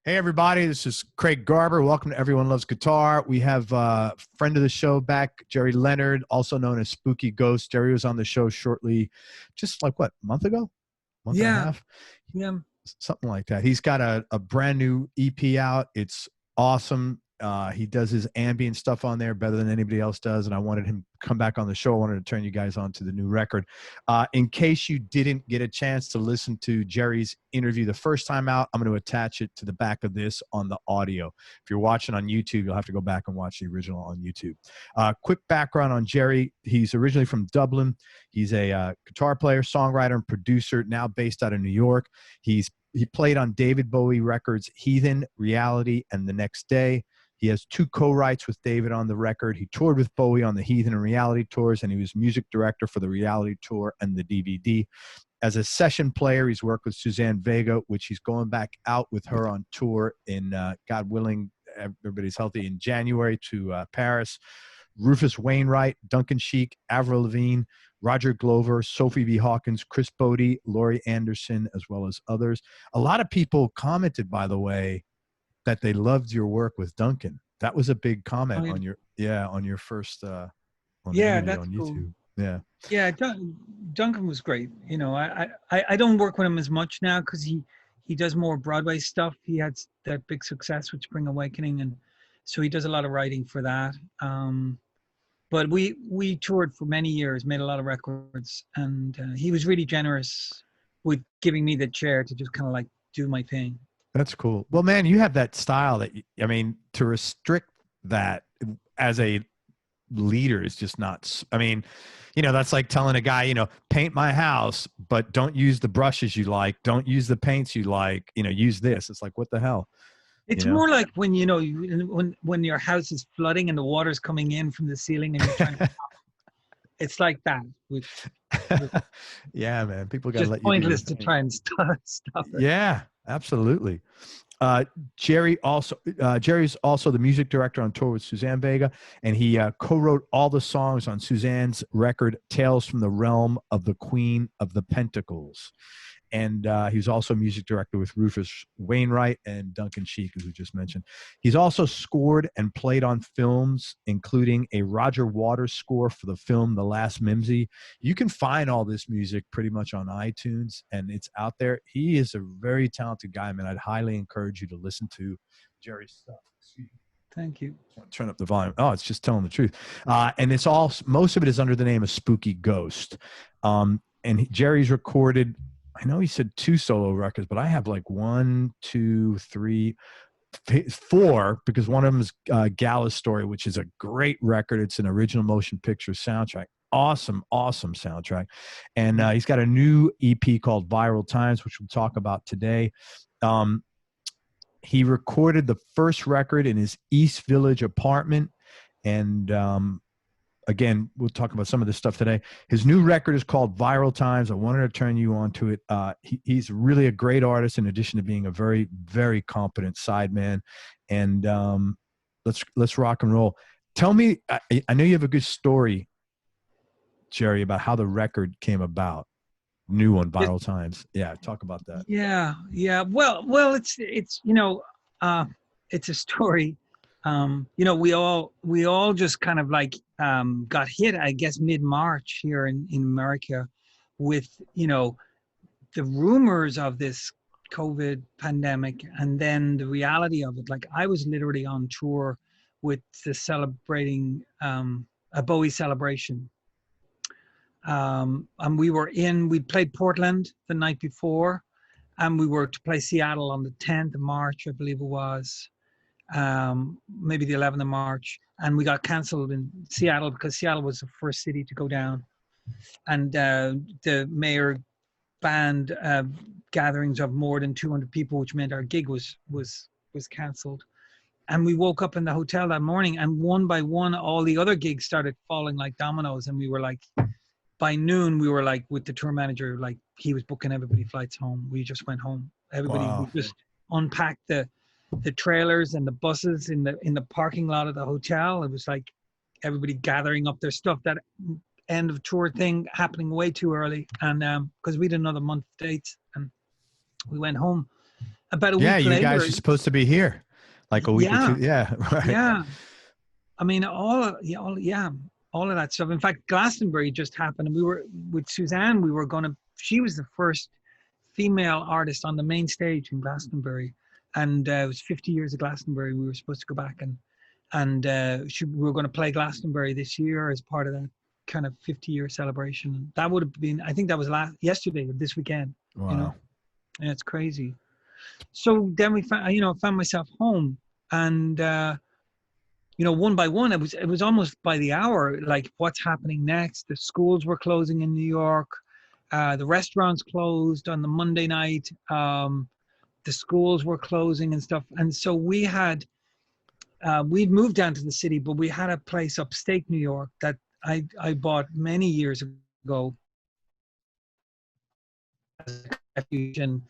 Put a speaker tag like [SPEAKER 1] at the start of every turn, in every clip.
[SPEAKER 1] Hey everybody, this is Craig Garber. Welcome to Everyone Loves Guitar. We have a friend of the show back, Gerry Leonard, also known as Spooky Ghost. Gerry was on the show shortly, just like what, a month ago? Month and a
[SPEAKER 2] Yeah,
[SPEAKER 1] half?
[SPEAKER 2] yeah.
[SPEAKER 1] Something like that. He's got a brand new EP out. It's awesome. He does his ambient stuff on there better than anybody else does, and I wanted him to come back on the show. I wanted to turn you guys on to the new record. In case you didn't get a chance to listen to Gerry's interview the first time out, I'm going to attach it to the back of this on the audio. If you're watching on YouTube, you'll have to go back and watch the original on YouTube. Quick background on Gerry. He's originally from Dublin. He's a guitar player, songwriter, and producer, now based out of New York. He played on David Bowie records Heathen, Reality, and The Next Day. He has 2 co-writes with David on the record. He toured with Bowie on the Heathen and Reality tours, and he was music director for the Reality tour and the DVD. As a session player, he's worked with Suzanne Vega, which he's going back out with her on tour in, God willing, everybody's healthy, in January to Paris. Rufus Wainwright, Duncan Sheik, Avril Lavigne, Roger Glover, Sophie B. Hawkins, Chris Botti, Laurie Anderson, as well as others. A lot of people commented, by the way, that they loved your work with Duncan. That was a big comment on your first on the interview
[SPEAKER 2] That's
[SPEAKER 1] on
[SPEAKER 2] cool.
[SPEAKER 1] YouTube. Yeah.
[SPEAKER 2] Yeah, Duncan was great. You know, I don't work with him as much now because he does more Broadway stuff. He had that big success with Spring Awakening, and so he does a lot of writing for that. But we toured for many years, made a lot of records, and he was really generous with giving me the chair to just kind of like do my thing.
[SPEAKER 1] That's cool. Well, man, you have that style that, I mean, to restrict that as a leader is just not, I mean, you know, that's like telling a guy, you know, paint my house, but don't use the brushes you like. Don't use the paints you like, you know, use this. It's like, what the hell?
[SPEAKER 2] It's more like when, you know, when your house is flooding and the water's coming in from the ceiling and you're trying to, it's like that with
[SPEAKER 1] yeah, man, people got to let you
[SPEAKER 2] pointless to try and stop it.
[SPEAKER 1] Yeah, absolutely. Gerry's also the music director on tour with Suzanne Vega, and he co-wrote all the songs on Suzanne's record Tales from the Realm of the Queen of the Pentacles. And he was also music director with Rufus Wainwright and Duncan Sheik, as we just mentioned. He's also scored and played on films, including a Roger Waters score for the film The Last Mimzy. You can find all this music pretty much on iTunes, and it's out there. He is a very talented guy, man. I'd highly encourage you to listen to Gerry's stuff.
[SPEAKER 2] Thank you.
[SPEAKER 1] Turn up the volume. Oh, it's just telling the truth. And it's all, most of it is under the name of Spooky Ghost. And Gerry's recorded, I know he said 2 solo records, but I have like 1, 2, 3, 4, because one of them is Gala's Story, which is a great record. It's an original motion picture soundtrack. Awesome soundtrack. And he's got a new EP called Viral Times, which we'll talk about today. He recorded the first record in his East Village apartment. And again, we'll talk about some of this stuff today. His new record is called Viral Times. I wanted to turn you on to it. He's really a great artist, in addition to being a very, very competent sideman. And let's rock and roll. Tell me, I know you have a good story, Gerry, about how the record came about. New one, Viral Times. Yeah, talk about that.
[SPEAKER 2] Yeah. Well, it's you know, it's a story. You know, we all just kind of like got hit, I guess, mid-March here in America with, you know, the rumors of this COVID pandemic and then the reality of it. Like, I was literally on tour with the celebrating a Bowie celebration. And we played Portland the night before, and we were to play Seattle on the 10th of March, I believe it was. Maybe the 11th of March, and we got cancelled in Seattle because Seattle was the first city to go down, and the mayor banned gatherings of more than 200 people, which meant our gig was cancelled. And we woke up in the hotel that morning, and one by one, all the other gigs started falling like dominoes, and we were like, by noon, we were like with the tour manager, like he was booking everybody flights home. We just went home. Everybody,
[SPEAKER 1] Wow.
[SPEAKER 2] we just unpacked the trailers and the buses in the parking lot of the hotel. It was like everybody gathering up their stuff. That end of tour thing happening way too early, and because we had another month dates, and we went home. about a
[SPEAKER 1] Yeah,
[SPEAKER 2] week
[SPEAKER 1] you
[SPEAKER 2] later.
[SPEAKER 1] guys are supposed to be here like a week or
[SPEAKER 2] Yeah,
[SPEAKER 1] two. Yeah, right.
[SPEAKER 2] yeah. I mean, all of that stuff. In fact, Glastonbury just happened, and we were with Suzanne. We were going to. She was the first female artist on the main stage in Glastonbury, and it was 50 years of Glastonbury. We were supposed to go back and we were going to play Glastonbury this year as part of that kind of 50-year celebration. That would have been, I think that was yesterday or this weekend.
[SPEAKER 1] Wow.
[SPEAKER 2] You know, and it's crazy. So then we found, found myself home, and one by one, it was almost by the hour, like what's happening next. The schools were closing in New York. The restaurants closed on the Monday night. The schools were closing and stuff. And so we'd moved down to the city, but we had a place upstate New York that I bought many years ago as a refuge, and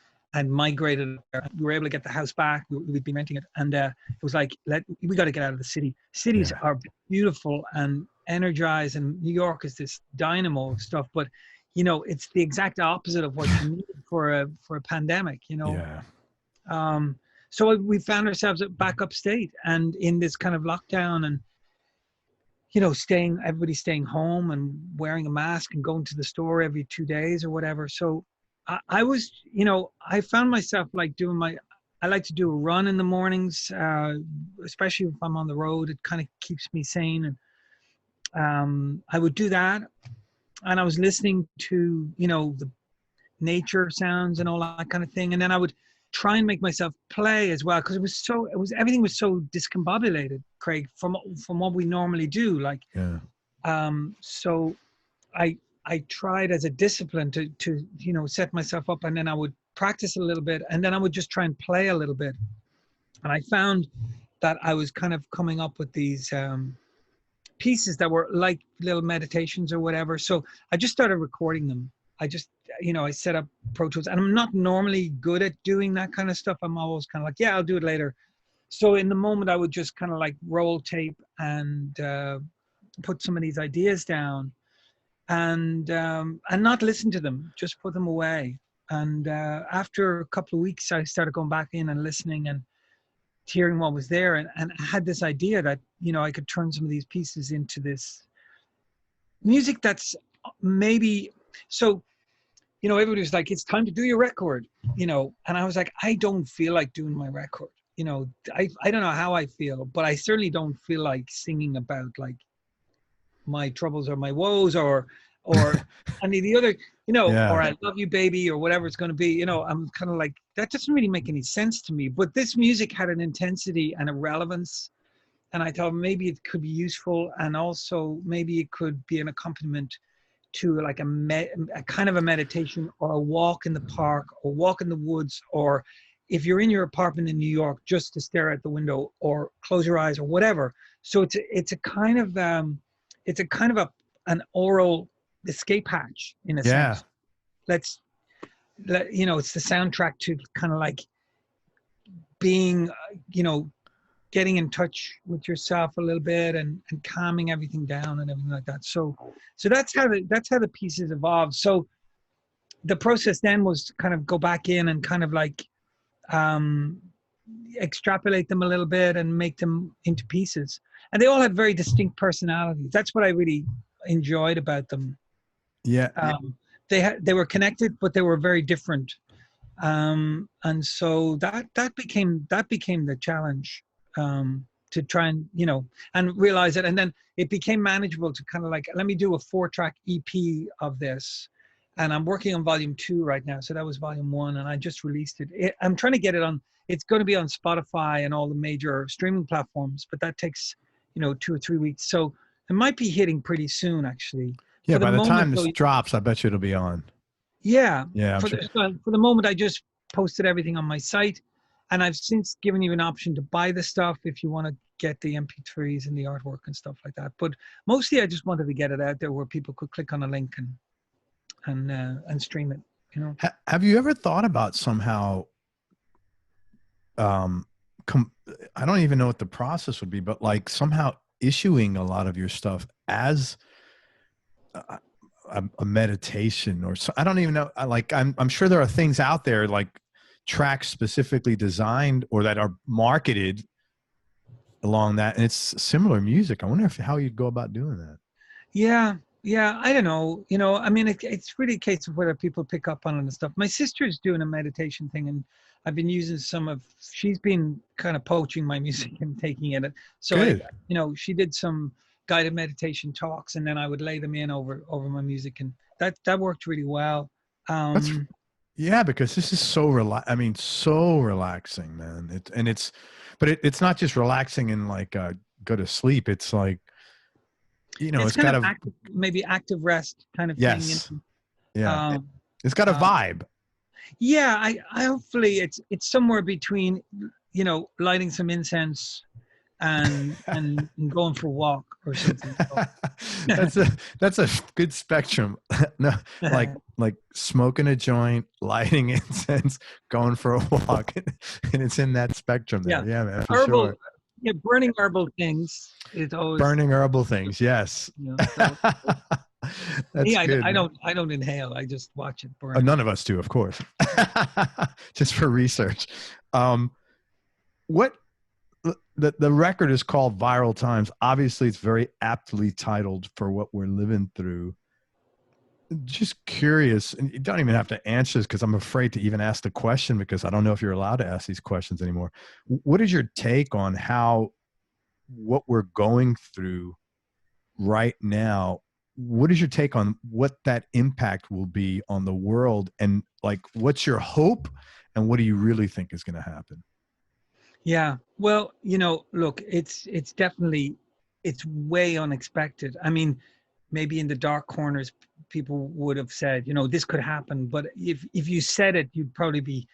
[SPEAKER 2] migrated there. We were able to get the house back. We'd been renting it, and it was like, we got to get out of the city. Cities are beautiful and energized, and New York is this dynamo of stuff. But it's the exact opposite of what you need for a pandemic. So we found ourselves back upstate and in this kind of lockdown, and everybody staying home and wearing a mask and going to the store every 2 days or whatever. So I was, I found myself like I like to do a run in the mornings, especially if I'm on the road. It kind of keeps me sane. And I would do that. And I was listening to, the nature sounds and all that kind of thing. And then I would try and make myself play as well, because everything was so discombobulated, Craig, from what we normally do. Like, so I tried as a discipline to set myself up, and then I would practice a little bit, and then I would just try and play a little bit. And I found that I was kind of coming up with these pieces that were like little meditations or whatever. So I just started recording them. I just, I set up Pro Tools, and I'm not normally good at doing that kind of stuff. I'm always kind of like, I'll do it later. So in the moment, I would just kind of like roll tape and put some of these ideas down, and not listen to them, just put them away. And after a couple of weeks, I started going back in and listening and hearing what was there, and I had this idea that I could turn some of these pieces into this music that's maybe so. Everybody was like, "It's time to do your record," and I was like, "I don't feel like doing my record." I don't know how I feel, but I certainly don't feel like singing about like my troubles or my woes or any of the other, or I love you, baby, or whatever it's going to be. I'm kind of like, that doesn't really make any sense to me. But this music had an intensity and a relevance, and I thought maybe it could be useful, and also maybe it could be an accompaniment to like a kind of a meditation, or a walk in the park, or walk in the woods, or if you're in your apartment in New York, just to stare out the window or close your eyes or whatever. So it's a kind of an oral escape hatch in a sense. It's the soundtrack to kind of like being, getting in touch with yourself a little bit and calming everything down and everything like that. So that's how the pieces evolved. So the process then was to kind of go back in and kind of like extrapolate them a little bit and make them into pieces. And they all had very distinct personalities. That's what I really enjoyed about them. They were connected, but they were very different. And so that became the challenge, to try and and realize it. And then it became manageable to kind of like, let me do a 4-track EP of this. And I'm working on volume 2 right now. So that was volume 1, and I just released it. I'm trying to get it on. It's going to be on Spotify and all the major streaming platforms, but that takes 2 or 3 weeks. So it might be hitting pretty soon, actually.
[SPEAKER 1] Yeah, by the time this drops, I bet you it'll be on.
[SPEAKER 2] Yeah.
[SPEAKER 1] Yeah.
[SPEAKER 2] For the moment, I just posted everything on my site, and I've since given you an option to buy the stuff if you want to get the MP3s and the artwork and stuff like that. But mostly, I just wanted to get it out there where people could click on a link and stream it.
[SPEAKER 1] Have you ever thought about somehow? I don't even know what the process would be, but like somehow issuing a lot of your stuff as a meditation, or so, I don't even know. I'm sure there are things out there like tracks specifically designed or that are marketed along that, and it's similar music. I wonder how you'd go about doing that.
[SPEAKER 2] Yeah, yeah. I don't know. I mean, it's really a case of whether people pick up on it and stuff. My sister's doing a meditation thing, and I've been using she's been kind of poaching my music and taking it. So,
[SPEAKER 1] Good.
[SPEAKER 2] she did some guided meditation talks, and then I would lay them in over my music, and that worked really well.
[SPEAKER 1] Yeah, because this is so so relaxing, man. It's not just relaxing and like go to sleep. It's like, it's
[SPEAKER 2] kind
[SPEAKER 1] got
[SPEAKER 2] of maybe active rest kind of
[SPEAKER 1] yes,
[SPEAKER 2] thing.
[SPEAKER 1] Yeah, it's got a vibe.
[SPEAKER 2] Yeah, I hopefully it's somewhere between, lighting some incense and going for a walk or something.
[SPEAKER 1] That's a good spectrum. No, like smoking a joint, lighting incense, going for a walk, and it's in that spectrum there. Yeah, man, for sure.
[SPEAKER 2] Yeah, burning herbal things is always
[SPEAKER 1] burning herbal things. Yes.
[SPEAKER 2] That's good, I don't inhale. I just watch it burn.
[SPEAKER 1] None of us do, of course. Just for research. What the record is called Viral Times. Obviously, it's very aptly titled for what we're living through. Just curious, and you don't even have to answer this because I'm afraid to even ask the question because I don't know if you're allowed to ask these questions anymore. What is your take on what we're going through right now? What is your take on what that impact will be on the world? And like, what's your hope? And what do you really think is going to happen?
[SPEAKER 2] Yeah, well, look, it's definitely, it's way unexpected. I mean, maybe in the dark corners, people would have said, this could happen. But if you said it, you'd probably be,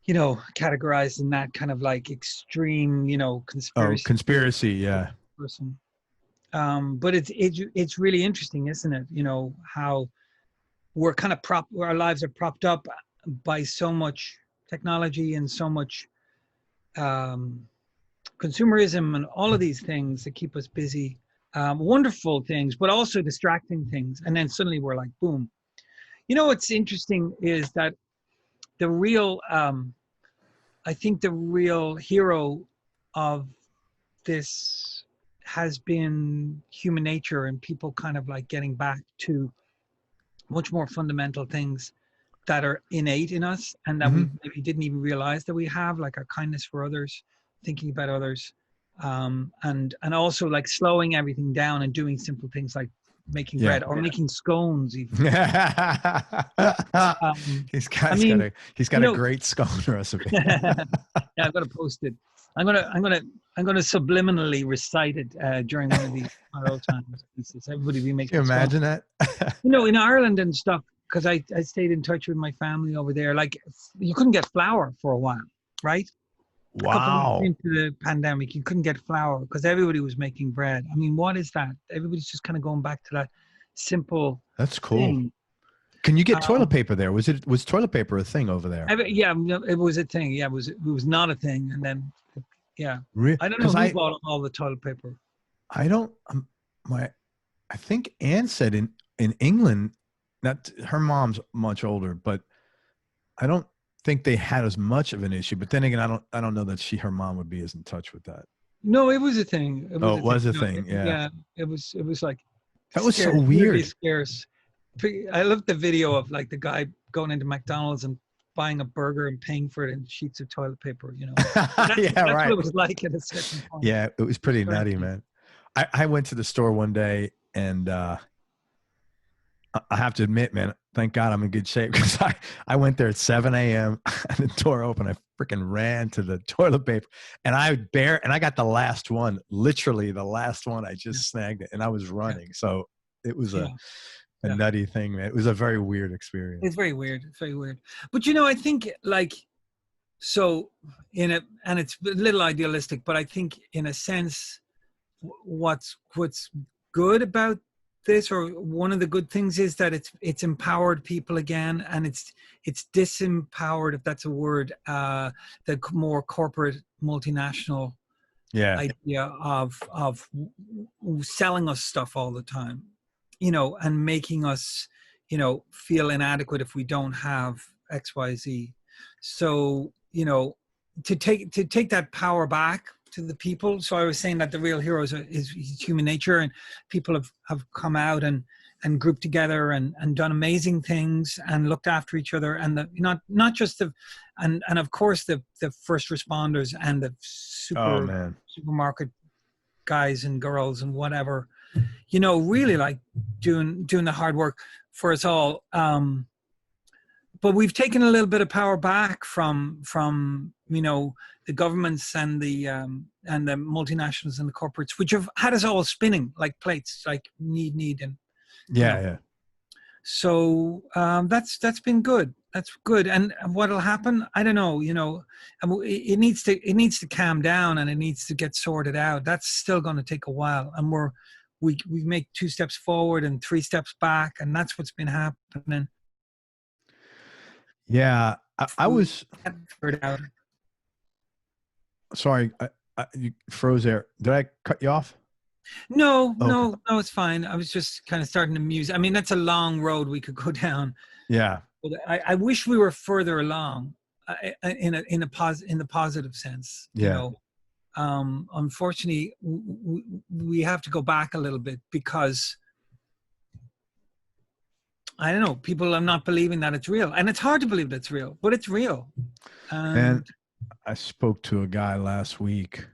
[SPEAKER 2] categorized in that kind of like extreme, conspiracy.
[SPEAKER 1] Oh, conspiracy, yeah.
[SPEAKER 2] Person. But it's really interesting, isn't it? How we're kind of our lives are propped up by so much technology and so much consumerism and all of these things that keep us busy. Wonderful things, but also distracting things. And then suddenly we're like, boom. What's interesting is that the real, I think the real hero of this has been human nature and people kind of like getting back to much more fundamental things that are innate in us and that we maybe didn't even realize that we have, like our kindness for others, thinking about others, and also like slowing everything down and doing simple things like making bread or making scones even.
[SPEAKER 1] He's got a great scone recipe.
[SPEAKER 2] Yeah, I'm gonna post it. I'm gonna subliminally recite it during one of these Viral Times pieces. Everybody be making.
[SPEAKER 1] Can you imagine that?
[SPEAKER 2] In Ireland and stuff, because I stayed in touch with my family over there. Like, you couldn't get flour for a while, right?
[SPEAKER 1] Wow.
[SPEAKER 2] A couple months into the pandemic, you couldn't get flour because everybody was making bread. I mean, what is that? Everybody's just kind of going back to that simple.
[SPEAKER 1] That's cool.
[SPEAKER 2] Thing.
[SPEAKER 1] Can you get toilet paper there? Was toilet paper a thing over there?
[SPEAKER 2] Yeah, it was a thing. Yeah, it was not a thing, and then yeah. I don't know who bought all the toilet paper.
[SPEAKER 1] I don't. I think Anne said in England. Not her mom's much older, but I don't think they had as much of an issue. But then again, I don't know that her mom would be as in touch with that.
[SPEAKER 2] No, it was a thing.
[SPEAKER 1] It was a thing. Yeah.
[SPEAKER 2] Yeah, it was like
[SPEAKER 1] that was so weird.
[SPEAKER 2] Really scarce. I loved the video of like the guy going into McDonald's and buying a burger and paying for it in sheets of toilet paper. That's
[SPEAKER 1] right.
[SPEAKER 2] What it was like at a certain point.
[SPEAKER 1] Yeah, it was pretty nutty, man. I went to the store one day and I have to admit, man, thank God I'm in good shape because I went there at 7 a.m. and the door opened. I freaking ran to the toilet paper and I got the last one, literally the last one. I just snagged it and I was running. So it was a nutty thing, man. It was a very weird experience.
[SPEAKER 2] It's very weird. It's very weird. But, I think like, so and it's a little idealistic, but I think in a sense, what's good about this, or one of the good things, is that it's empowered people again, and it's disempowered, if that's a word, the more corporate multinational idea of selling us stuff all the time, and making us feel inadequate if we don't have XYZ. So, you know, to take that power back to the people. So I was saying that the real heroes is human nature, and people have come out and grouped together and done amazing things and looked after each other, and not just the and of course the first responders and the supermarket guys and girls and whatever, you know, really like doing the hard work for us all. But we've taken a little bit of power back from you know, the governments and the multinationals and the corporates, which have had us all spinning like plates, like need and
[SPEAKER 1] yeah.
[SPEAKER 2] So that's been good. That's good. And what'll happen, I don't know. You know, it needs to calm down, and it needs to get sorted out. That's still going to take a while, and we make 2 steps forward and 3 steps back, and that's what's been happening.
[SPEAKER 1] Yeah, I was.
[SPEAKER 2] Out.
[SPEAKER 1] Sorry, you froze there. Did I cut you off?
[SPEAKER 2] No, it's fine. I was just kind of starting to muse. I mean, that's a long road we could go down.
[SPEAKER 1] Yeah.
[SPEAKER 2] But I wish we were further along in the positive sense.
[SPEAKER 1] Yeah.
[SPEAKER 2] You know, unfortunately, we have to go back a little bit because I don't know. People are not believing that it's real, and it's hard to believe that it's real, but it's real.
[SPEAKER 1] And I spoke to a guy last week,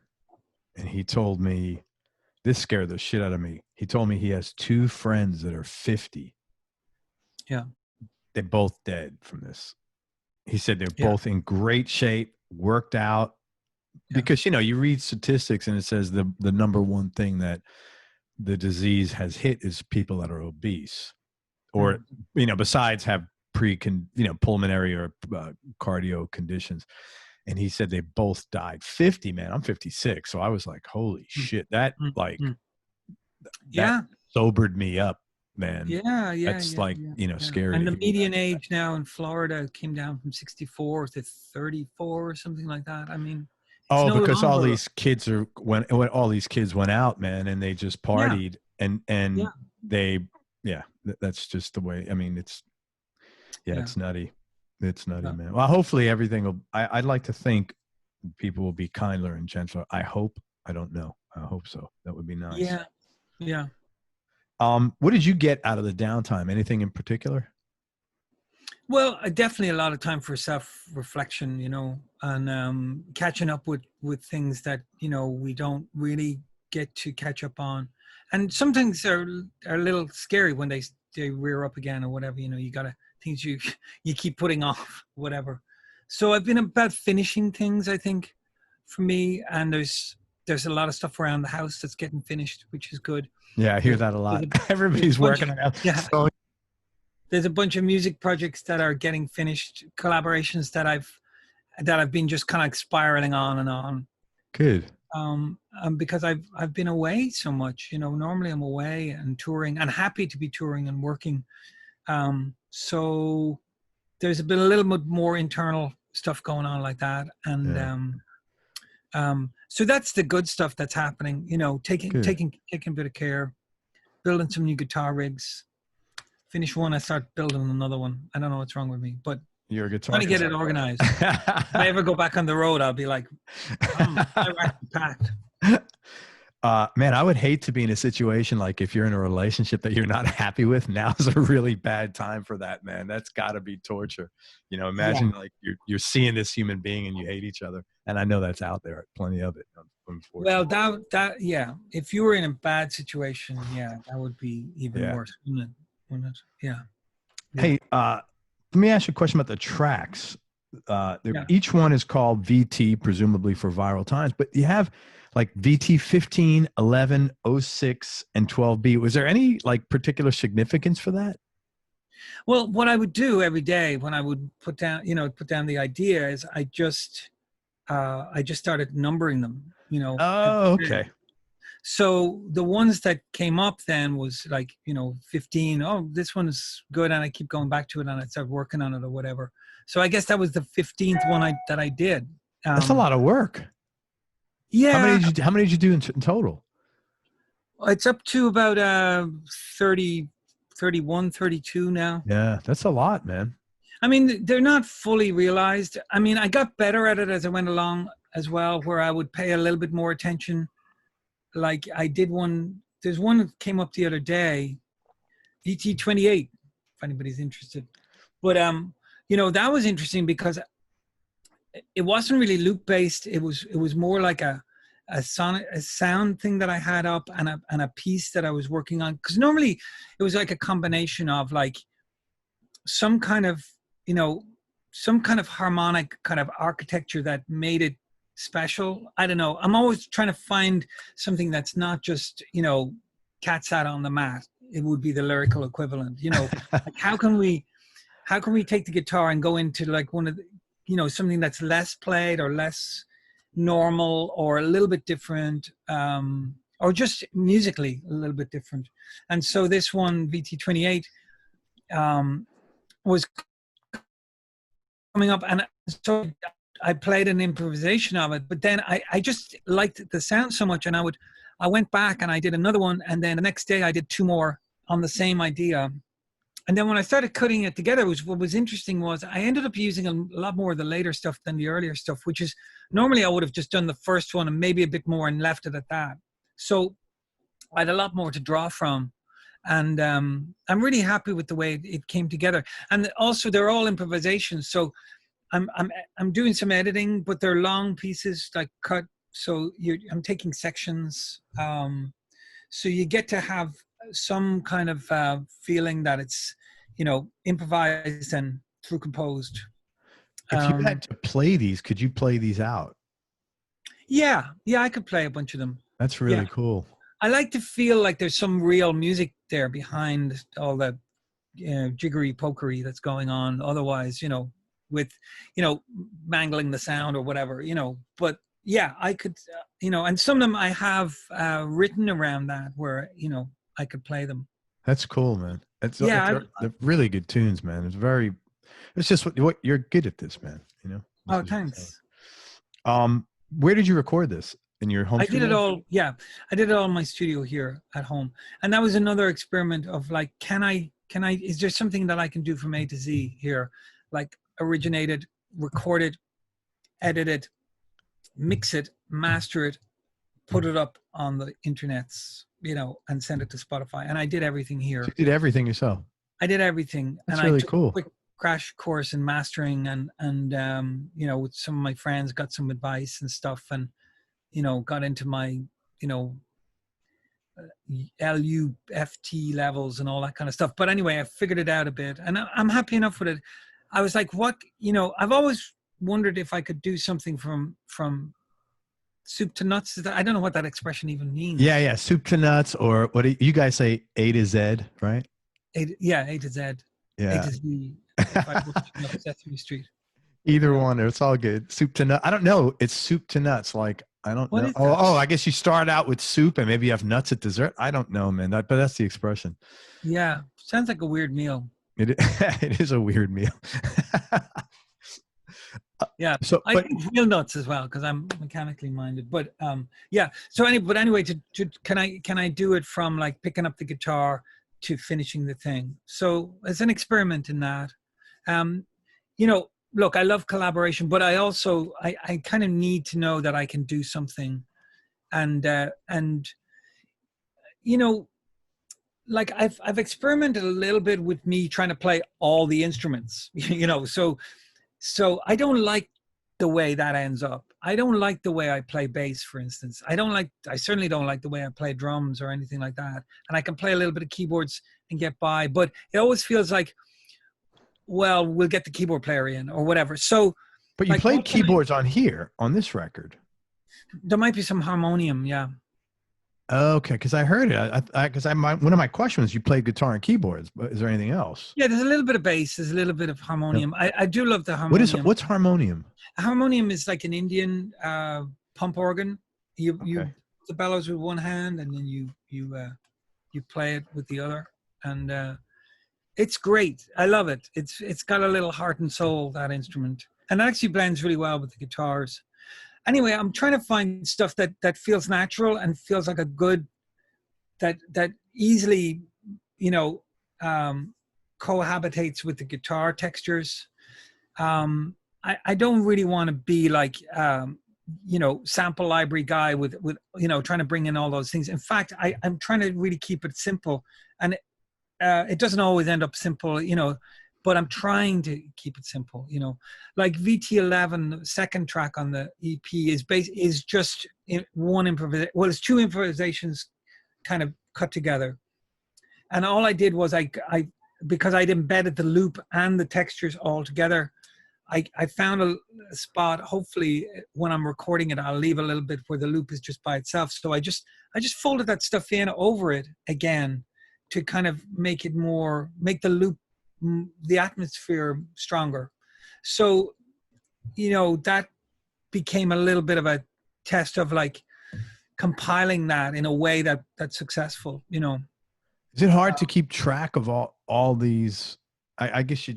[SPEAKER 1] and he told me, this scared the shit out of me. He told me he has 2 friends that are 50.
[SPEAKER 2] Yeah.
[SPEAKER 1] They're both dead from this. He said they're both in great shape, worked out. Yeah. Because, you know, you read statistics and it says the number one thing that the disease has hit is people that are obese, or, you know, besides have pulmonary or cardio conditions. And he said they both died 50, man. I'm 56. So I was like, holy shit, that sobered me up, man.
[SPEAKER 2] Yeah.
[SPEAKER 1] That's scary.
[SPEAKER 2] And the median age now in Florida came down from 64 to 34 or something like that. I mean,
[SPEAKER 1] because all these kids when all these kids went out, man, and they just partied and they, that's just the way. I mean, it's nutty. It's nutty, man. Well, hopefully everything will. I'd like to think people will be kinder and gentler. I hope. I don't know. I hope so. That would be nice.
[SPEAKER 2] Yeah.
[SPEAKER 1] What did you get out of the downtime? Anything in particular?
[SPEAKER 2] Well, definitely a lot of time for self-reflection, you know, and catching up with things that, you know, we don't really get to catch up on. And some things are a little scary when they rear up again or whatever. You know, you gotta. Things you keep putting off, whatever. So I've been about finishing things, I think, for me. And there's a lot of stuff around the house that's getting finished, which is good.
[SPEAKER 1] Yeah, I hear that a lot. Everybody's working on that.
[SPEAKER 2] Yeah. So there's a bunch of music projects that are getting finished, collaborations that I've been just kind of spiraling on and on.
[SPEAKER 1] Good.
[SPEAKER 2] Because I've been away so much. You know, normally I'm away and touring, and happy to be touring and working. So there's been a little bit more internal stuff going on like that. And, so that's the good stuff that's happening, you know, taking a bit of care, building some new guitar rigs, finish one, I start building another one. I don't know what's wrong with me, but
[SPEAKER 1] you're a guitar.
[SPEAKER 2] Trying to get it organized. If I ever go back on the road, I'll be like, I'm packed.
[SPEAKER 1] Man, I would hate to be in a situation like if you're in a relationship that you're not happy with. Now's a really bad time for that, man. That's got to be torture. You know, imagine like you're seeing this human being and you hate each other. And I know that's out there, plenty of it.
[SPEAKER 2] Well, that if you were in a bad situation, that would be even worse, wouldn't it? Yeah.
[SPEAKER 1] Hey, let me ask you a question about the tracks. Each one is called VT, presumably for Viral Times, but you have like VT 15, 11, 06, and 12B. Was there any like particular significance for that?
[SPEAKER 2] Well, what I would do every day when I would put down the idea is I just started numbering them, you know.
[SPEAKER 1] Oh, okay.
[SPEAKER 2] So the ones that came up then was like, 15. Oh, this one is good. And I keep going back to it and I start working on it or whatever. So I guess that was the 15th one that I did.
[SPEAKER 1] That's a lot of work.
[SPEAKER 2] Yeah.
[SPEAKER 1] How many did you do in total?
[SPEAKER 2] It's up to about 30, 31, 32 now.
[SPEAKER 1] Yeah, that's a lot, man.
[SPEAKER 2] I mean, they're not fully realized. I mean, I got better at it as I went along as well, where I would pay a little bit more attention. Like I did one, there's one that came up the other day, VT28, if anybody's interested. But, you know, that was interesting because it wasn't really loop based. It was more like a sound thing that I had up and a piece that I was working on. Because normally it was like a combination of like some kind of, you know, some kind of harmonic kind of architecture that made it special. I don't know. I'm always trying to find something that's not just, you know, cat sat on the mat. It would be the lyrical equivalent, you know. Like how can we take the guitar and go into like one of the, you know, something that's less played or less normal or a little bit different, or just musically a little bit different. And so this one, VT28, was coming up, and so I played an improvisation of it, but then I just liked the sound so much, and I went back and I did another one, and then the next day I did two more on the same idea. And then when I started cutting it together, what was interesting was I ended up using a lot more of the later stuff than the earlier stuff, which is normally I would have just done the first one and maybe a bit more and left it at that. So I had a lot more to draw from. And I'm really happy with the way it came together. And also they're all improvisations. So I'm doing some editing, but they're long pieces like cut. So I'm taking sections. So you get to have some kind of feeling that it's, you know, improvised and through composed.
[SPEAKER 1] If you had to play these, could you play these out?
[SPEAKER 2] Yeah, I could play a bunch of them.
[SPEAKER 1] That's really cool.
[SPEAKER 2] I like to feel like there's some real music there behind all the, you know, jiggery pokery that's going on. Otherwise, you know, with, you know, mangling the sound or whatever, you know. But yeah, I could, you know, and some of them I have written around that where, you know, I could play them.
[SPEAKER 1] That's cool, man. They're really good tunes, man. It's just what you're good at this, man. You know.
[SPEAKER 2] Oh, thanks.
[SPEAKER 1] Where did you record this? In your home studio?
[SPEAKER 2] I did it all. Yeah, I did it all in my studio here at home, and that was another experiment of like, can I? Is there something that I can do from A to Z here, like originate it, record it, edit it, mix it, master it, put it up on the internets, you know, and send it to Spotify. And I did everything here.
[SPEAKER 1] So you did everything yourself?
[SPEAKER 2] I did everything.
[SPEAKER 1] That's
[SPEAKER 2] and
[SPEAKER 1] really
[SPEAKER 2] I took
[SPEAKER 1] cool.
[SPEAKER 2] a quick crash course in mastering and you know, with some of my friends, got some advice and stuff, and, you know, got into my, you know, LUFT levels and all that kind of stuff. But anyway, I figured it out a bit, and I'm happy enough with it. I was like, what, you know, I've always wondered if I could do something from soup to nuts. I don't know what that expression even means.
[SPEAKER 1] Yeah, soup to nuts, or what do you guys say? A to Z, right?
[SPEAKER 2] A to Z.
[SPEAKER 1] Yeah.
[SPEAKER 2] A to Z. Sesame Street.
[SPEAKER 1] Either one, it's all good. Soup to nuts. I don't know. It's soup to nuts. Like, I don't know. Oh, I guess you start out with soup and maybe you have nuts at dessert. I don't know, man. But that's the expression.
[SPEAKER 2] Yeah, sounds like a weird meal.
[SPEAKER 1] It is a weird meal.
[SPEAKER 2] Yeah, so I think real nuts as well because I'm mechanically minded. But yeah. So anyway, can I do it from like picking up the guitar to finishing the thing? So it's an experiment in that. You know, look, I love collaboration, but I also I kind of need to know that I can do something, and you know, like I've experimented a little bit with me trying to play all the instruments, you know, so I don't like the way that ends up. I don't like the way I play bass, for instance. I certainly don't like the way I play drums or anything like that. And I can play a little bit of keyboards and get by, but it always feels like, well, we'll get the keyboard player in or whatever. So,
[SPEAKER 1] but you
[SPEAKER 2] like,
[SPEAKER 1] played keyboards on this record.
[SPEAKER 2] There might be some harmonium, yeah.
[SPEAKER 1] Okay, because I heard it. One of my questions, you played guitar and keyboards, but is there anything else?
[SPEAKER 2] Yeah, there's a little bit of bass. There's a little bit of harmonium. Yep. I do love the harmonium.
[SPEAKER 1] What's harmonium?
[SPEAKER 2] A harmonium is like an Indian pump organ. You the bellows with one hand, and then you play it with the other, and it's great. I love it. It's got a little heart and soul, that instrument, and it actually blends really well with the guitars. Anyway, I'm trying to find stuff that feels natural and feels like a good, that easily, you know, cohabitates with the guitar textures. I don't really want to be like, sample library guy with, trying to bring in all those things. In fact, I'm trying to really keep it simple, and it doesn't always end up simple, but I'm trying to keep it simple, like VT11, second track on the EP is just one improvisation. Well, it's two improvisations kind of cut together. And all I did was because I'd embedded the loop and the textures all together, I found a spot. Hopefully when I'm recording it, I'll leave a little bit where the loop is just by itself. So I just folded that stuff in over it again to kind of make the loop, the atmosphere stronger. So, that became a little bit of a test of like compiling that in a way that's successful,
[SPEAKER 1] Is it hard to keep track of all these? I guess you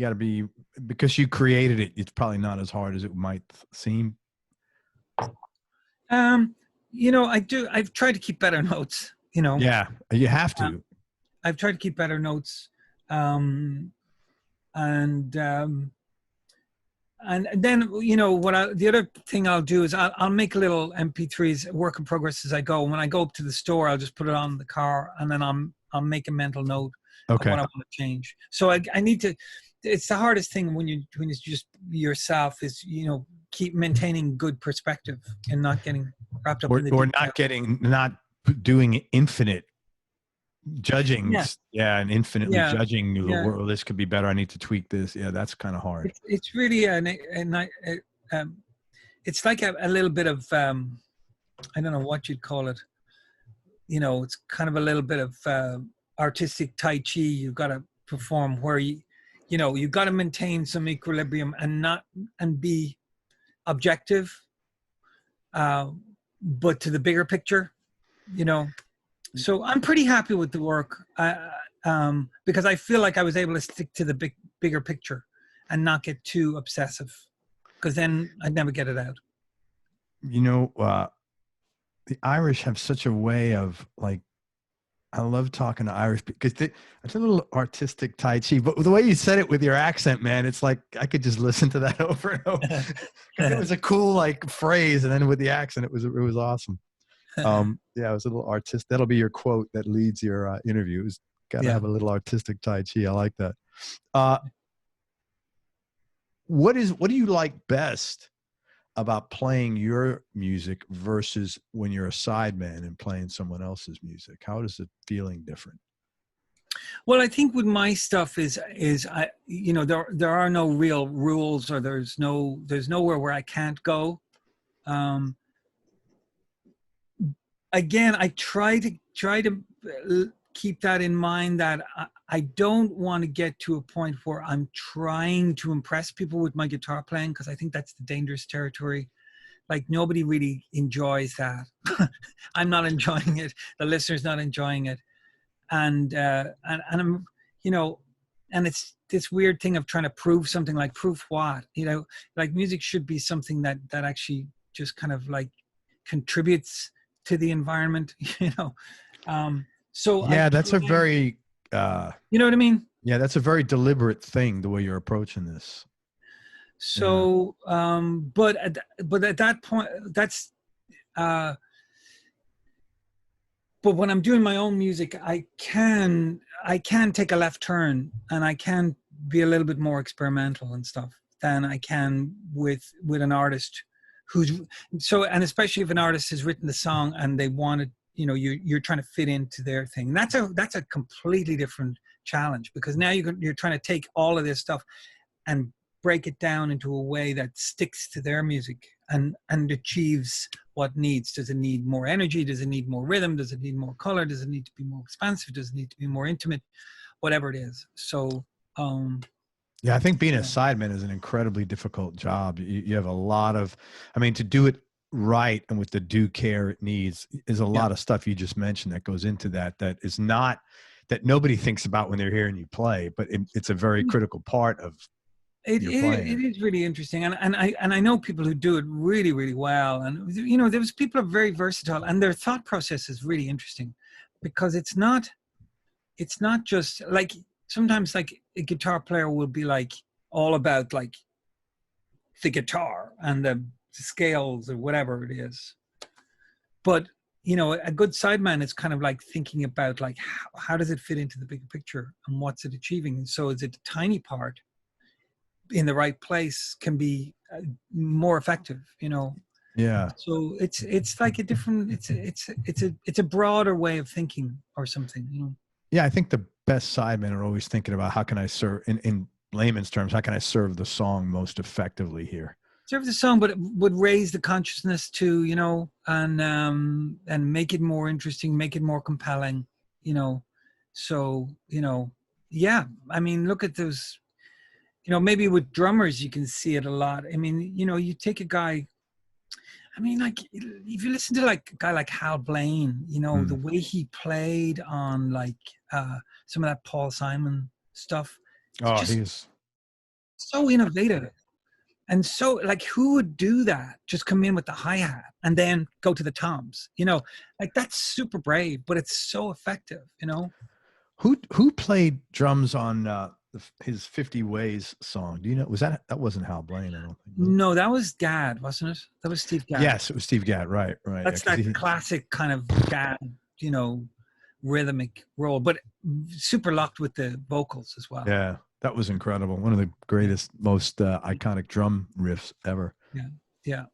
[SPEAKER 1] got to be, because you created it, it's probably not as hard as it might seem.
[SPEAKER 2] I've tried to keep better notes,
[SPEAKER 1] Yeah, you have to.
[SPEAKER 2] I've tried to keep better notes. And then, the other thing I'll do is I'll make little MP3s, work in progress as I go. When I go up to the store, I'll just put it on the car, and then I'll make a mental note of what I want to change. So I need to. It's the hardest thing when it's just yourself is keep maintaining good perspective and not getting wrapped up in the detail.
[SPEAKER 1] not doing infinite judging. Yeah, and infinitely judging the world. This could be better. I need to tweak this. Yeah, that's kind of hard.
[SPEAKER 2] It's really it's like a little bit of I don't know what you'd call it. It's kind of a little bit of artistic Tai Chi. You've got to perform where you've got to maintain some equilibrium and be objective, but to the bigger picture, So I'm pretty happy with the work because I feel like I was able to stick to the bigger picture and not get too obsessive, because then I'd never get it out.
[SPEAKER 1] The Irish have such a way of like, I love talking to Irish because it's a little artistic Tai Chi, but the way you said it with your accent, man, it's like I could just listen to that over and over. It was a cool like phrase, and then with the accent, it was awesome. It was a little artistic. That'll be your quote that leads your interviews. Got to have a little artistic Tai Chi. I like that. What do you like best about playing your music versus when you're a sideman and playing someone else's music? How is it feeling different?
[SPEAKER 2] Well, I think with my stuff is there are no real rules, or there's nowhere where I can't go. Again, I try to keep that in mind, that I don't want to get to a point where I'm trying to impress people with my guitar playing, because I think that's the dangerous territory. Like, nobody really enjoys that. I'm not enjoying it. The listener's not enjoying it. And I'm, and it's this weird thing of trying to prove something. Like, prove what? Like, music should be something that actually just kind of like contributes to the environment, so
[SPEAKER 1] yeah, that's a very
[SPEAKER 2] you know what I mean?
[SPEAKER 1] Yeah, that's a very deliberate thing, the way you're approaching this.
[SPEAKER 2] So but at that point, that's but when I'm doing my own music, I can take a left turn, and I can be a little bit more experimental and stuff than I can with an artist and especially if an artist has written the song and they wanted, you're trying to fit into their thing. That's a completely different challenge, because now you're trying to take all of this stuff and break it down into a way that sticks to their music and achieves what needs. Does it need more energy? Does it need more rhythm? Does it need more color? Does it need to be more expansive? Does it need to be more intimate? Whatever it is. So,
[SPEAKER 1] yeah, I think being a sideman is an incredibly difficult job. You have a lot of, to do it right and with the due care it needs is a lot of stuff you just mentioned that goes into that is not, that nobody thinks about when they're hearing you play, but it's a very critical part of
[SPEAKER 2] it is really interesting. And I know people who do it really, really well. And, there's people who are very versatile, and their thought process is really interesting, because it's not just like, sometimes like a guitar player will be like, all about like the guitar and the scales or whatever it is. But you know, a good sideman is kind of like thinking about like how does it fit into the bigger picture and what's it achieving. And so is it a tiny part in the right place can be more effective, you know.
[SPEAKER 1] Yeah.
[SPEAKER 2] So it's like a different, it's a broader way of thinking or something, you know.
[SPEAKER 1] Yeah, I think the best sidemen are always thinking about how can I serve, in layman's terms, how can I serve the song most effectively here?
[SPEAKER 2] Serve the song, but it would raise the consciousness too, you know, and make it more interesting, make it more compelling, you know. So, you know, yeah, I mean, look at those, you know, maybe with drummers, you can see it a lot. I mean, you know, you take a guy, I mean, like, if you listen to like a guy like Hal Blaine, you know, the way he played on like some of that Paul Simon stuff, it's
[SPEAKER 1] Oh,
[SPEAKER 2] just
[SPEAKER 1] he's
[SPEAKER 2] so innovative. And so, like, who would do that? Just come in with the hi-hat and then go to the toms, you know? Like, that's super brave, but it's so effective, you know?
[SPEAKER 1] who played drums on his 50 Ways song? Do you know? Was that wasn't Hal Blaine? I don't think.
[SPEAKER 2] No, that was Gadd, wasn't it? That was Steve Gadd.
[SPEAKER 1] Yes, it was Steve Gadd. Right.
[SPEAKER 2] That's
[SPEAKER 1] Yeah,
[SPEAKER 2] that classic kind of Gadd, you know, rhythmic role, but super locked with the vocals as well.
[SPEAKER 1] Yeah, that was incredible. One of the greatest, most iconic drum riffs ever.
[SPEAKER 2] Yeah, yeah.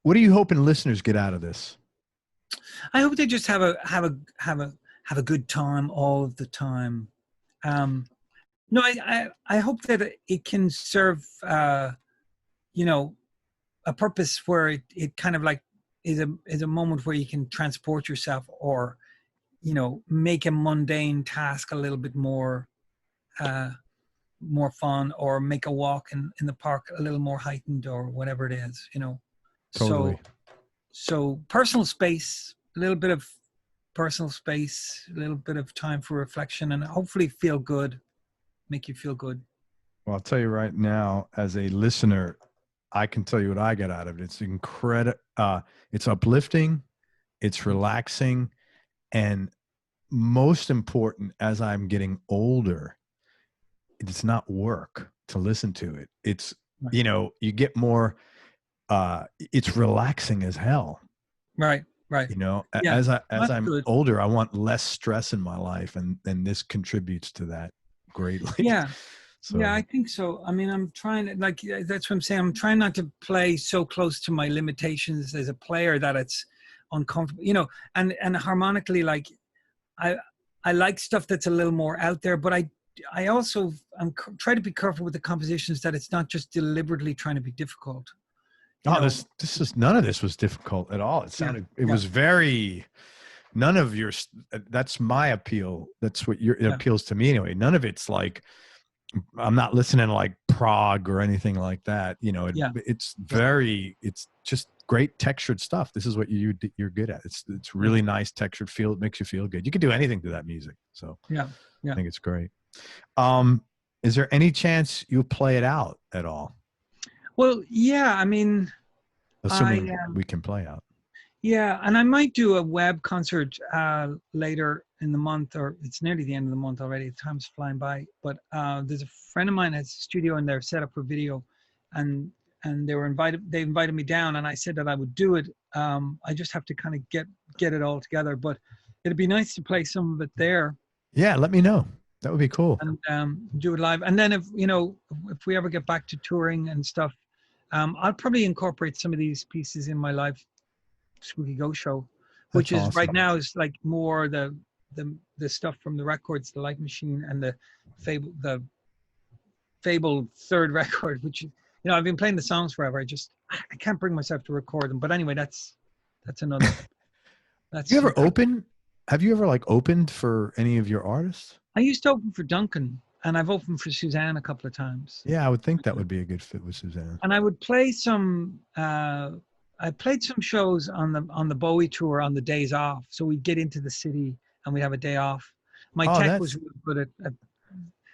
[SPEAKER 1] What are you hoping listeners get out of this?
[SPEAKER 2] I hope they just have a good time all of the time. No, I hope that it can serve, you know, a purpose where it kind of like is a moment where you can transport yourself, or, you know, make a mundane task a little bit more fun, or make a walk in the park a little more heightened, or whatever it is, you know.
[SPEAKER 1] Totally.
[SPEAKER 2] So personal space, a little bit of personal space, a little bit of time for reflection, and hopefully feel good, make you feel good.
[SPEAKER 1] Well, I'll tell you right now, as a listener, I can tell you what I get out of it. It's incredible. It's uplifting. It's relaxing. And most important, as I'm getting older, it's not work to listen to it. It's, you know, you get more, it's relaxing as hell.
[SPEAKER 2] Right.
[SPEAKER 1] You know,
[SPEAKER 2] yeah,
[SPEAKER 1] as I'm
[SPEAKER 2] good.
[SPEAKER 1] older, I want less stress in my life. And this contributes to that greatly.
[SPEAKER 2] Yeah.
[SPEAKER 1] So.
[SPEAKER 2] Yeah, I think so. I mean, I'm trying to, like, that's what I'm saying. I'm trying not to play so close to my limitations as a player that it's uncomfortable, you know, and harmonically, like, I like stuff that's a little more out there, but I also, try to be careful with the compositions that it's not just deliberately trying to be difficult.
[SPEAKER 1] Oh, this is, none of this was difficult at all. It sounded, it was very, none of your, that's my appeal. That's what it appeals to me anyway. None of it's like, I'm not listening to like prog or anything like that. You know, it's very, it's just great textured stuff. This is what you're good at. It's really nice textured feel. It makes you feel good. You can do anything to that music. So I think it's great. Is there any chance you'll play it out at all?
[SPEAKER 2] Well, yeah, I mean,
[SPEAKER 1] assuming we can play out.
[SPEAKER 2] Yeah, and I might do a web concert later in the month, or it's nearly the end of the month already. Time's flying by. But there's a friend of mine has a studio in there set up for video, and they invited me down, and I said that I would do it. I just have to kind of get it all together, but it'd be nice to play some of it there.
[SPEAKER 1] Yeah, let me know. That would be cool.
[SPEAKER 2] And do it live. And then if we ever get back to touring and stuff, I'll probably incorporate some of these pieces in my live Spooky Ghost show, which is awesome. Right now is like more the stuff from the records, the Light Machine and the Fable third record, which, you know, I've been playing the songs forever. I can't bring myself to record them. But anyway, that's another. That's.
[SPEAKER 1] You ever open? Have you ever like opened for any of your artists?
[SPEAKER 2] I used to open for Duncan, and I've opened for Suzanne a couple of times.
[SPEAKER 1] Yeah, I would think that would be a good fit with Suzanne.
[SPEAKER 2] And I would play some. I played some shows on the Bowie tour on the days off. So we'd get into the city and we'd have a day off. My tech was really good at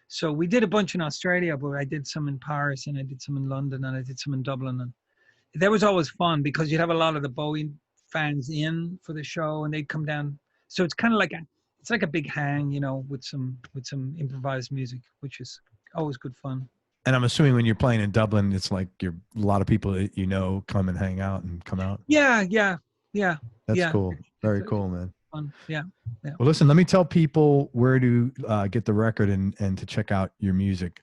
[SPEAKER 2] so we did a bunch in Australia, but I did some in Paris and I did some in London and I did some in Dublin. And that was always fun because you'd have a lot of the Bowie fans in for the show and they'd come down. So it's kind of like it's like a big hang, you know, with some improvised music, which is always good fun.
[SPEAKER 1] And I'm assuming when you're playing in Dublin, it's like a lot of people that you know come and hang out and come out.
[SPEAKER 2] Yeah.
[SPEAKER 1] That's cool. Very
[SPEAKER 2] It's
[SPEAKER 1] cool, man.
[SPEAKER 2] fun. Yeah.
[SPEAKER 1] Well, listen, let me tell people where to get the record and to check out your music.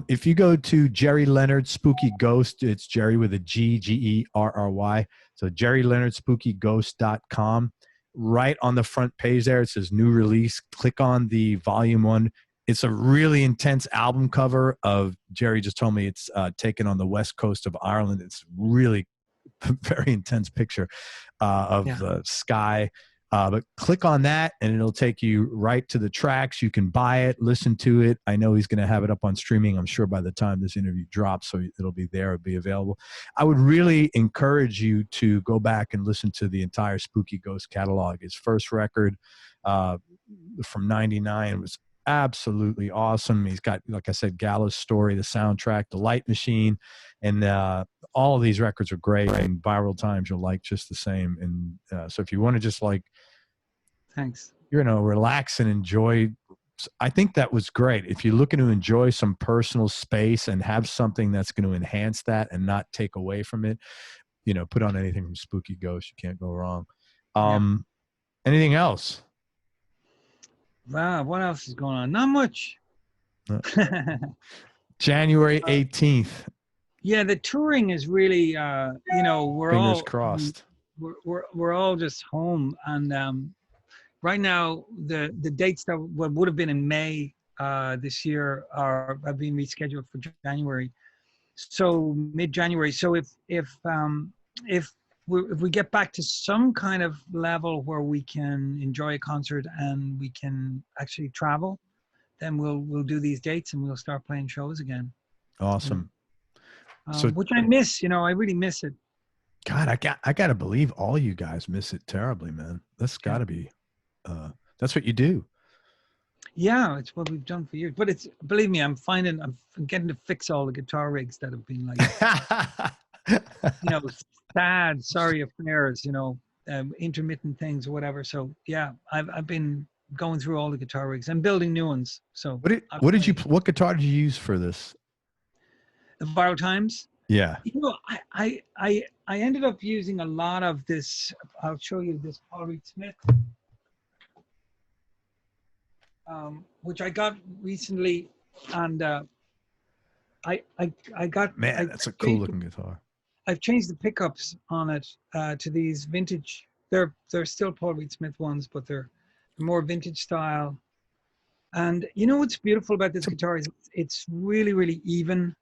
[SPEAKER 1] If you go to Gerry Leonard Spooky Ghost, it's Gerry with a G, Gerry. So GerryLeonardSpookyGhost.com. Right on the front page there, it says new release. Click on the volume 1. It's a really intense album cover of Gerry just told me it's taken on the west coast of Ireland. It's really very intense picture of the sky. But click on that and it'll take you right to the tracks. You can buy it, listen to it. I know he's going to have it up on streaming, I'm sure, by the time this interview drops. So it'll be there, it'll be available. I would really encourage you to go back and listen to the entire Spooky Ghost catalog. His first record from 99 was absolutely awesome. He's got, like I said, Gallows Story, the soundtrack, The Light Machine, and all of these records are great, and Viral Times you'll like just the same. And so if you want to just like,
[SPEAKER 2] thanks,
[SPEAKER 1] relax and enjoy, I think that was great. If you're looking to enjoy some personal space and have something that's going to enhance that and not take away from it, put on anything from Spooky Ghost. You can't go wrong. Anything else?
[SPEAKER 2] Wow, what else is going on? Not much.
[SPEAKER 1] January 18th.
[SPEAKER 2] Yeah, the touring is really, we're
[SPEAKER 1] fingers
[SPEAKER 2] all
[SPEAKER 1] crossed.
[SPEAKER 2] We're all just home, and right now the dates that would have been in May this year have been rescheduled for January, so mid-January. So if we get back to some kind of level where we can enjoy a concert and we can actually travel, then we'll do these dates and we'll start playing shows again.
[SPEAKER 1] Awesome.
[SPEAKER 2] Which I miss, I really miss it.
[SPEAKER 1] God, I gotta believe all you guys miss it terribly, man. That's gotta be, that's what you do. Yeah,
[SPEAKER 2] it's what we've done for years. But believe me, I'm getting to fix all the guitar rigs that have been like, sad, sorry affairs, intermittent things or whatever. So yeah, I've been going through all the guitar rigs and building new ones. So
[SPEAKER 1] what guitar did you use for this?
[SPEAKER 2] The Viral Times?
[SPEAKER 1] Yeah.
[SPEAKER 2] I ended up using a lot of this. I'll show you this Paul Reed Smith, which I got recently, and I got.
[SPEAKER 1] Man, that's a cool looking guitar.
[SPEAKER 2] I've changed the pickups on it to these vintage. They're still Paul Reed Smith ones, but they're more vintage style. And what's beautiful about this guitar is it's really, really even.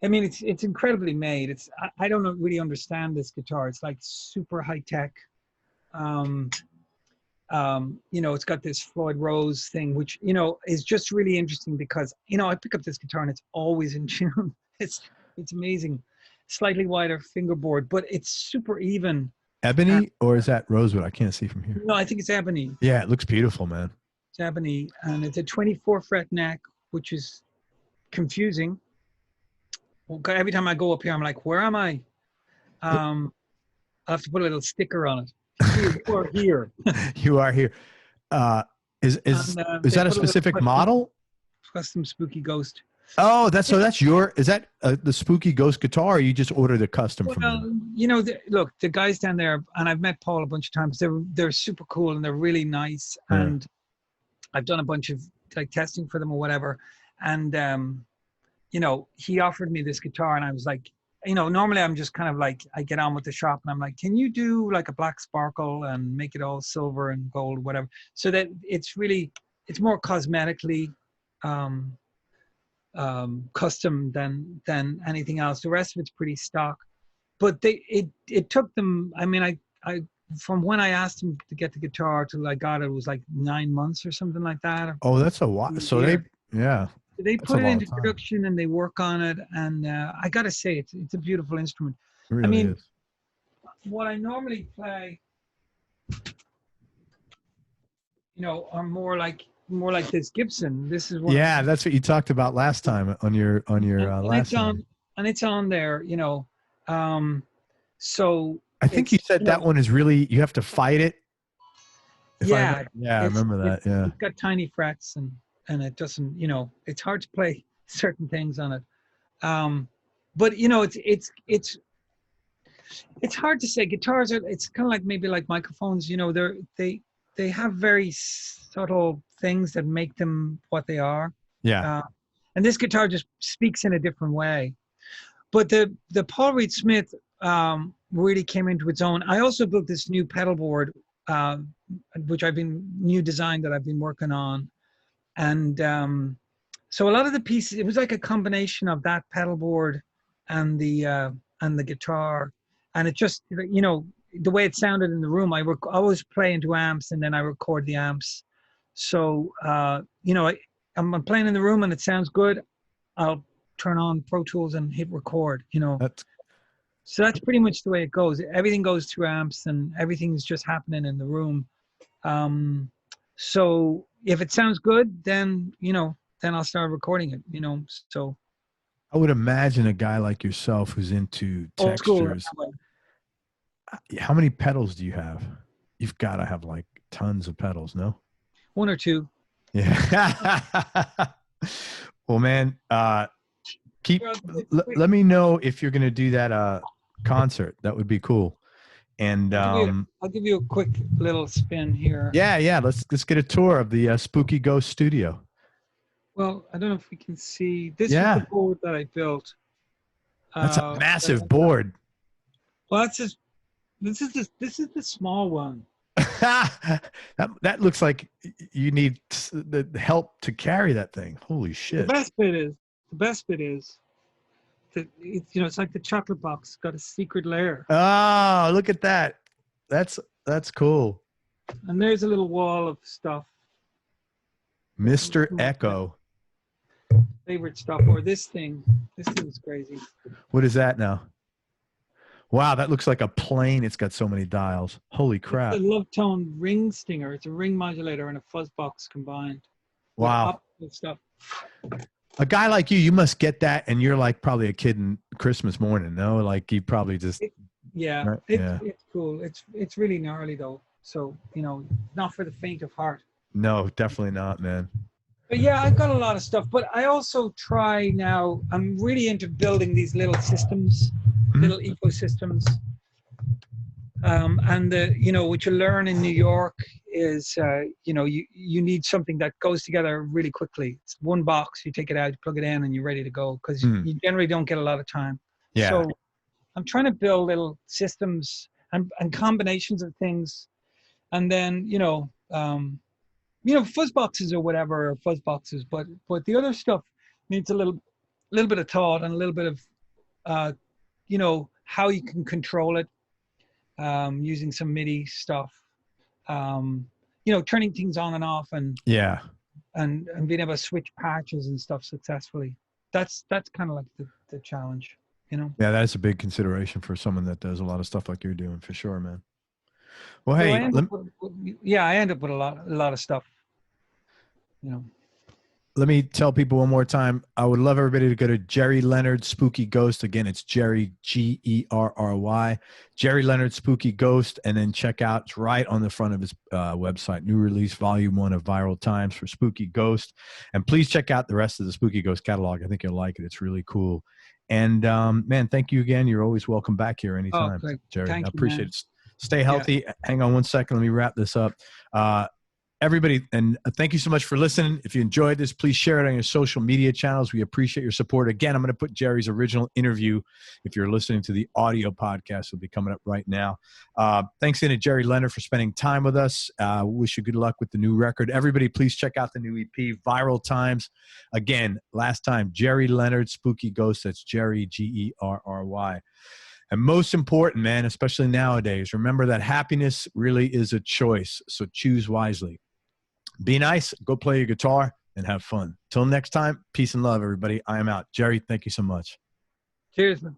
[SPEAKER 2] I mean, it's incredibly made. I don't really understand this guitar. It's like super high tech. It's got this Floyd Rose thing, which is just really interesting because I pick up this guitar and it's always in tune. It's amazing. Slightly wider fingerboard, but it's super even.
[SPEAKER 1] Ebony, or is that rosewood? I can't see from here.
[SPEAKER 2] No, I think it's ebony.
[SPEAKER 1] Yeah, it looks beautiful, man.
[SPEAKER 2] It's ebony, and it's a 24 fret neck, which is confusing. Every time I go up here, I'm like, where am I? I have to put a little sticker on it. You are here.
[SPEAKER 1] You are here. Is that a specific model?
[SPEAKER 2] Custom Spooky Ghost.
[SPEAKER 1] Oh, is that the Spooky Ghost guitar, or you just ordered a custom from them?
[SPEAKER 2] Look, the guys down there, and I've met Paul a bunch of times. They're super cool and they're really nice. Yeah. And I've done a bunch of like testing for them or whatever. And he offered me this guitar, and I was like, normally I'm just kind of like, I get on with the shop and I'm like, can you do like a black sparkle and make it all silver and gold, whatever, so that it's more cosmetically custom than anything else. The rest of it's pretty stock, but it took them, I mean, I from when I asked them to get the guitar till I got it, was like 9 months or something like that.
[SPEAKER 1] Oh, that's a while. So
[SPEAKER 2] they put it into production and they work on it, and I gotta say it's a beautiful instrument.
[SPEAKER 1] It really is.
[SPEAKER 2] What I normally play, are more like this Gibson. This is one.
[SPEAKER 1] Yeah, that's what you talked about last time on your last time.
[SPEAKER 2] And it's on there, so
[SPEAKER 1] I think you said that one is really, you have to fight it. I remember that. Yeah,
[SPEAKER 2] it's got tiny frets and it doesn't, it's hard to play certain things on it. But you know, it's hard to say. Guitars are, it's kind of like maybe like microphones, you know, they have very subtle things that make them what they are.
[SPEAKER 1] Yeah.
[SPEAKER 2] And this guitar just speaks in a different way. But the Paul Reed Smith really came into its own. I also built this new pedal board, which new design that I've been working on. And so a lot of the pieces, it was like a combination of that pedal board and the guitar. And it just, you know, the way it sounded in the room, I always play into amps and then I record the amps. So, you know, I'm playing in the room and it sounds good. I'll turn on Pro Tools and hit record, you know. So that's pretty much the way it goes. Everything goes through amps and everything's just happening in the room. So if it sounds good, then, you know, then I'll start recording it, you know. So
[SPEAKER 1] I would imagine a guy like yourself who's into textures. How many pedals do you have? You've got to have like tons of pedals, no?
[SPEAKER 2] One or two.
[SPEAKER 1] Yeah. Well, man, let me know if you're going to do that concert. That would be cool. And
[SPEAKER 2] I'll give you a quick little spin here.
[SPEAKER 1] Yeah. Let's get a tour of the Spooky Ghost studio.
[SPEAKER 2] Well, I don't know if we can see. This is the board that I built.
[SPEAKER 1] That's a massive board.
[SPEAKER 2] Well, this is the small one.
[SPEAKER 1] that looks like you need the help to carry that thing. Holy shit!
[SPEAKER 2] The best bit is that it's like the chocolate box. It's got a secret layer.
[SPEAKER 1] Oh, look at that! That's cool.
[SPEAKER 2] And there's a little wall of stuff.
[SPEAKER 1] Mr. Echo.
[SPEAKER 2] Favorite stuff, or this thing. This thing's crazy.
[SPEAKER 1] What is that now? Wow, that looks like a plane. It's got so many dials. Holy crap.
[SPEAKER 2] It's a Love Tone ring stinger. It's a ring modulator and a fuzz box combined.
[SPEAKER 1] Wow.
[SPEAKER 2] Stuff.
[SPEAKER 1] A guy like you must get that, and you're like probably a kid in Christmas morning, no? Like you probably just...
[SPEAKER 2] It's cool. It's really gnarly though. So, you know, not for the faint of heart.
[SPEAKER 1] No, definitely not, man.
[SPEAKER 2] But yeah, I've got a lot of stuff. But I also try now, I'm really into building these little systems, little ecosystems. And what you learn in New York is, you need something that goes together really quickly. It's one box, you take it out, you plug it in, and you're ready to go, because you generally don't get a lot of time.
[SPEAKER 1] Yeah.
[SPEAKER 2] So I'm trying to build little systems and combinations of things. And then, fuzz boxes or whatever, or fuzz boxes, but the other stuff needs a little bit of thought and a little bit of, how you can control it, using some MIDI stuff, turning things on and off, and being able to switch patches and stuff successfully. That's kind of like the challenge, Yeah,
[SPEAKER 1] that's a big consideration for someone that does a lot of stuff like you're doing, for sure, man. Well,
[SPEAKER 2] so
[SPEAKER 1] hey,
[SPEAKER 2] I end up with a lot of stuff,
[SPEAKER 1] Let me tell people one more time. I would love everybody to go to Gerry Leonard Spooky Ghost. Again, it's Gerry, Gerry, Gerry Leonard Spooky Ghost, and then check out, it's right on the front of his website, new release, volume 1 of Viral Times for Spooky Ghost. And please check out the rest of the Spooky Ghost catalog. I think you'll like it. It's really cool. And man, thank you again. You're always welcome back here anytime, Gerry. I appreciate it. Stay healthy. Yeah. Hang on one second. Let me wrap this up. Everybody, and thank you so much for listening. If you enjoyed this, please share it on your social media channels. We appreciate your support. Again, I'm going to put Gerry's original interview, if you're listening to the audio podcast, will be coming up right now. Thanks again to Gerry Leonard for spending time with us. Wish you good luck with the new record. Everybody, please check out the new EP, Viral Times. Again, last time, Gerry Leonard Spooky Ghost. That's Gerry, Gerry. And most important, man, especially nowadays, remember that happiness really is a choice. So choose wisely. Be nice, go play your guitar, and have fun. Till next time, peace and love, everybody. I am out. Gerry, thank you so much.
[SPEAKER 2] Cheers, man.